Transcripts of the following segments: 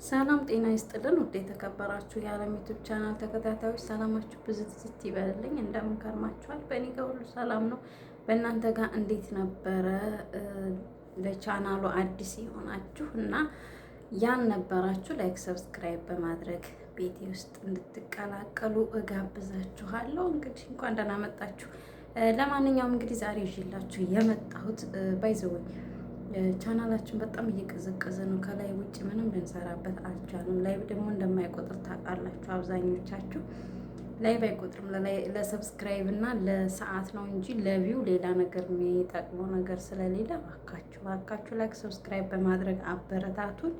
ሰላም ጤና ይስጥልን። ውድ የተከበራችሁ የዓለም ዩቲዩብ ቻናል ተከታታዮች ሰላማችሁ ብዝት ይበልልኝ። እንደምን ከርማችኋል? በእኔ ጋር ሁሉ ሰላም ነው። በእናንተ ጋር እንዴት ነበረ? ለቻናሉ አዲስ የሆናችሁ እና ያልነበራችሁ ላይክ፣ ሰብስክራይብ በማድረግ ቤቴ ውስጥ እንድትቀላቀሉ እጋብዛችኋለሁ። እንግዲህ እንኳን ደህና መጣችሁ። ለማንኛውም እንግዲህ ዛሬ ይዤላችሁ የመጣሁት ባይዘወኝ ቻናላችን በጣም እየቀዘቀዘ ነው። ከላይ ውጭ ምንም ልንሰራበት አልቻልንም። ላይቭ ደግሞ እንደማይቆጥር ታውቃላችሁ አብዛኞቻችሁ። ላይቭ አይቆጥርም ለሰብስክራይብ እና ለሰዓት ነው እንጂ ለቪው ሌላ ነገር የሚጠቅመው ነገር ስለሌለ እባካችሁ ላይክ ሰብስክራይብ በማድረግ አበረታቱን።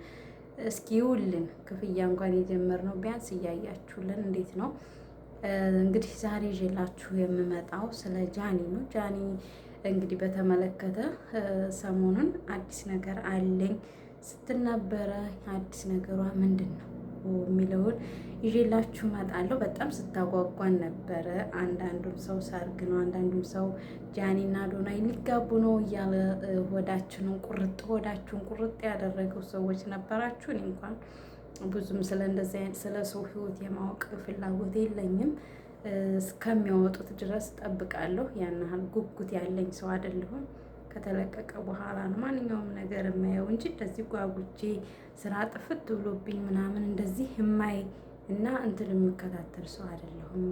እስኪ ይውልን ክፍያ እንኳን የጀመርነው ቢያንስ እያያችሁልን እንዴት ነው። እንግዲህ ዛሬ ይዤላችሁ የምመጣው ስለ ጃኒ ነው። ጃኒ እንግዲህ በተመለከተ ሰሞኑን አዲስ ነገር አለኝ ስትል ነበረ። አዲስ ነገሯ ምንድን ነው የሚለውን ይዤላችሁ እመጣለሁ። በጣም ስታጓጓን ነበረ። አንዳንዱም ሰው ሰርግ ነው፣ አንዳንዱም ሰው ጃኒና አዶናይ ሊጋቡ ነው እያለ ሆዳችሁን ቁርጥ ያደረገው ሰዎች ነበራችሁ። እኔ እንኳን ብዙም ስለ እንደዚህ አይነት ስለ ሰው ሕይወት የማወቅ ፍላጎት የለኝም። እስከሚያወጡት ድረስ ጠብቃለሁ። ያን ያህል ጉጉት ያለኝ ሰው አይደለሁም። ከተለቀቀ በኋላ ነው ማንኛውም ነገር የማየው እንጂ እንደዚህ ጓጉቼ ስራ ጥፍት ብሎብኝ ምናምን እንደዚህ የማይ እና እንትን የምከታተል ሰው አይደለሁም።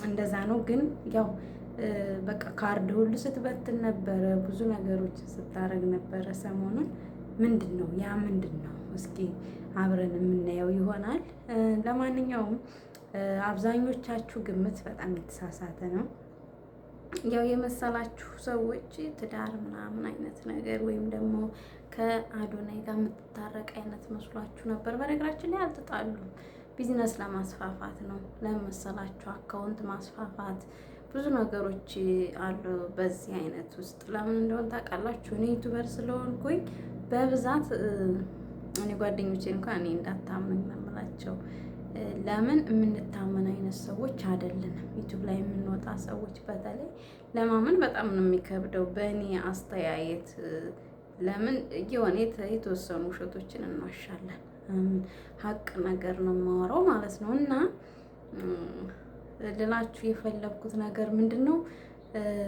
እንደዛ ነው። ግን ያው በቃ ካርድ ሁሉ ስትበትን ነበረ፣ ብዙ ነገሮችን ስታረግ ነበረ ሰሞኑን። ምንድን ነው ያ ምንድን ነው? እስኪ አብረን የምናየው ይሆናል። ለማንኛውም አብዛኞቻችሁ ግምት በጣም የተሳሳተ ነው። ያው የመሰላችሁ ሰዎች ትዳር ምናምን አይነት ነገር ወይም ደግሞ ከአዶናይ ጋር የምትታረቅ አይነት መስሏችሁ ነበር። በነገራችን ላይ አልተጣሉም። ቢዝነስ ለማስፋፋት ነው ለመሰላችሁ፣ አካውንት ማስፋፋት፣ ብዙ ነገሮች አሉ በዚህ አይነት ውስጥ። ለምን እንደሆነ ታውቃላችሁ? እኔ ዩቱበር ስለሆንኩኝ በብዛት እኔ ጓደኞቼ እንኳን እኔ እንዳታመኝ ነው የምላቸው። ለምን የምንታመን አይነት ሰዎች አይደለንም። ዩቱብ ላይ የምንወጣ ሰዎች በተለይ ለማመን በጣም ነው የሚከብደው በእኔ አስተያየት። ለምን የሆነ የተወሰኑ ውሸቶችን እንዋሻለን። ሀቅ ነገር ነው የማወራው ማለት ነው። እና ልላችሁ የፈለግኩት ነገር ምንድን ነው፣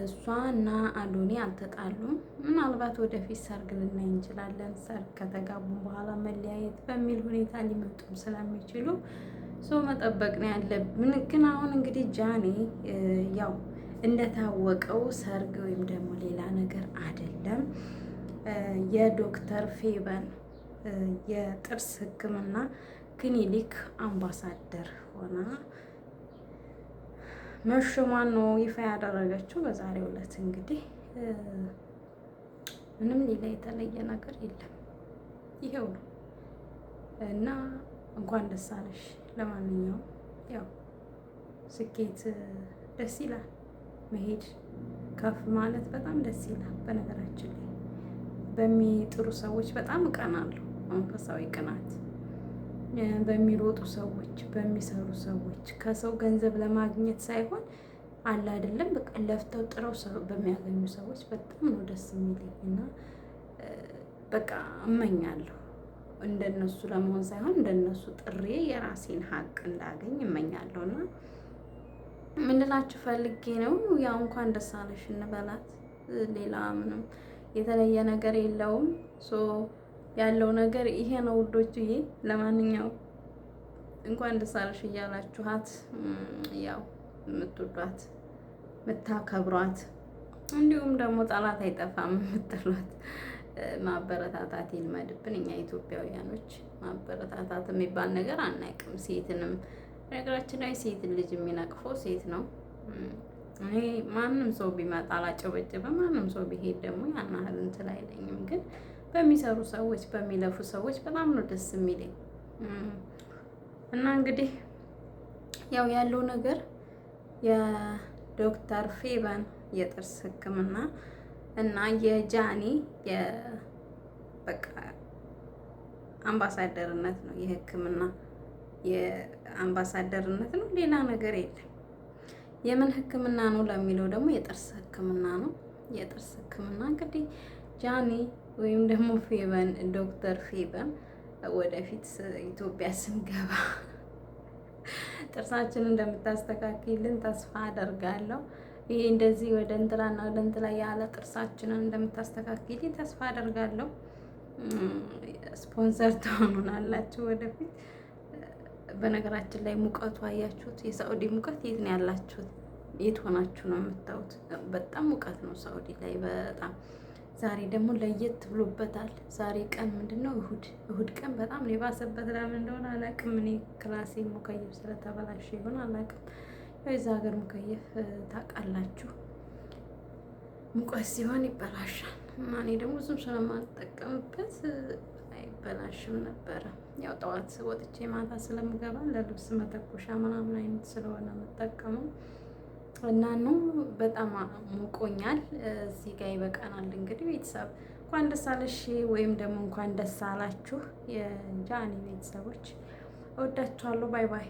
እሷ እና አዶኒ አልተጣሉም። ምናልባት ወደፊት ሰርግ ልናይ እንችላለን። ሰርግ ከተጋቡ በኋላ መለያየት በሚል ሁኔታ ሊመጡም ስለሚችሉ ሰው መጠበቅ ነው ያለብን። ግን አሁን እንግዲህ ጃኒ ያው እንደታወቀው ሰርግ ወይም ደግሞ ሌላ ነገር አይደለም፣ የዶክተር ፌበን የጥርስ ሕክምና ክሊኒክ አምባሳደር ሆና መሾሟን ነው ይፋ ያደረገችው በዛሬው ዕለት። እንግዲህ ምንም ሌላ የተለየ ነገር የለም፣ ይሄው ነው እና እንኳን ደስ አለሽ። ለማንኛውም ያው ስኬት ደስ ይላል፣ መሄድ ከፍ ማለት በጣም ደስ ይላል። በነገራችን ላይ በሚጥሩ ሰዎች በጣም እቀናለሁ። መንፈሳዊ ቅናት በሚሮጡ ሰዎች፣ በሚሰሩ ሰዎች፣ ከሰው ገንዘብ ለማግኘት ሳይሆን አለ አይደለም በቃ ለፍተው ጥረው በሚያገኙ ሰዎች በጣም ነው ደስ የሚለኝ እና በቃ እመኛለሁ እንደነሱ ለመሆን ሳይሆን እንደነሱ ጥሬ የራሴን ሀቅ እንዳገኝ እመኛለሁ። እና ምን ልላችሁ ፈልጌ ነው፣ ያው እንኳን ደስ አለሽ እንበላት። ሌላ ምንም የተለየ ነገር የለውም። ያለው ነገር ይሄ ነው ውዶችዬ። ለማንኛውም እንኳን ደስ አለሽ እያላችኋት ያው የምትወዷት የምታከብሯት፣ እንዲሁም ደግሞ ጠላት አይጠፋም የምትሏት ማበረታታት ይልመድብን። እኛ ኢትዮጵያውያኖች ማበረታታት የሚባል ነገር አናውቅም። ሴትንም ነገራችን ላይ ሴትን ልጅ የሚነቅፈው ሴት ነው። እኔ ማንም ሰው ቢመጣ አላጨበጭብም። ማንም ሰው ቢሄድ ደግሞ ያን ያህል እንትን አይለኝም። ግን በሚሰሩ ሰዎች፣ በሚለፉ ሰዎች በጣም ነው ደስ የሚለኝ። እና እንግዲህ ያው ያለው ነገር የዶክተር ፌበን የጥርስ ሕክምና እና የጃኒ በቃ አምባሳደርነት ነው። የሕክምና የአምባሳደርነት ነው፣ ሌላ ነገር የለም። የምን ሕክምና ነው ለሚለው ደግሞ የጥርስ ሕክምና ነው። የጥርስ ሕክምና እንግዲህ ጃኒ ወይም ደግሞ ፌበን ዶክተር ፌበን ወደፊት ኢትዮጵያ ስንገባ ጥርሳችንን እንደምታስተካክልን ተስፋ አደርጋለሁ። ይሄ እንደዚህ ወደ እንትላና ወደ እንትላ ያለ ጥርሳችንን እንደምታስተካክልኝ ተስፋ አደርጋለሁ። ስፖንሰር ትሆኑናላችሁ ወደፊት። በነገራችን ላይ ሙቀቱ አያችሁት? የሳኡዲ ሙቀት የት ነው ያላችሁት? የት ሆናችሁ ነው የምታዩት? በጣም ሙቀት ነው ሳኡዲ ላይ በጣም። ዛሬ ደግሞ ለየት ብሎበታል። ዛሬ ቀን ምንድን ነው? እሁድ ቀን በጣም ነው የባሰበት። ለምን እንደሆነ አላውቅም። እኔ ክላሴ ሙከየፍ ስለተበላሸ ይሆን አላውቅም። የዛ ሀገር ሙከየፍ ታውቃላችሁ፣ ሙቀት ሲሆን ይበላሻል እና እኔ ደግሞ ብዙም ስለማልጠቀምበት አይበላሽም ነበረ። ያው ጠዋት ወጥቼ ማታ ስለምገባ ለልብስ መተኮሻ ምናምን አይነት ስለሆነ የምጠቀመው እና ነው። በጣም ሞቆኛል። እዚህ ጋር ይበቃናል። እንግዲህ ቤተሰብ እንኳን ደስ አለሽ ወይም ደግሞ እንኳን ደስ አላችሁ የጃኒ ቤተሰቦች። እወዳችኋለሁ። ባይ ባይ።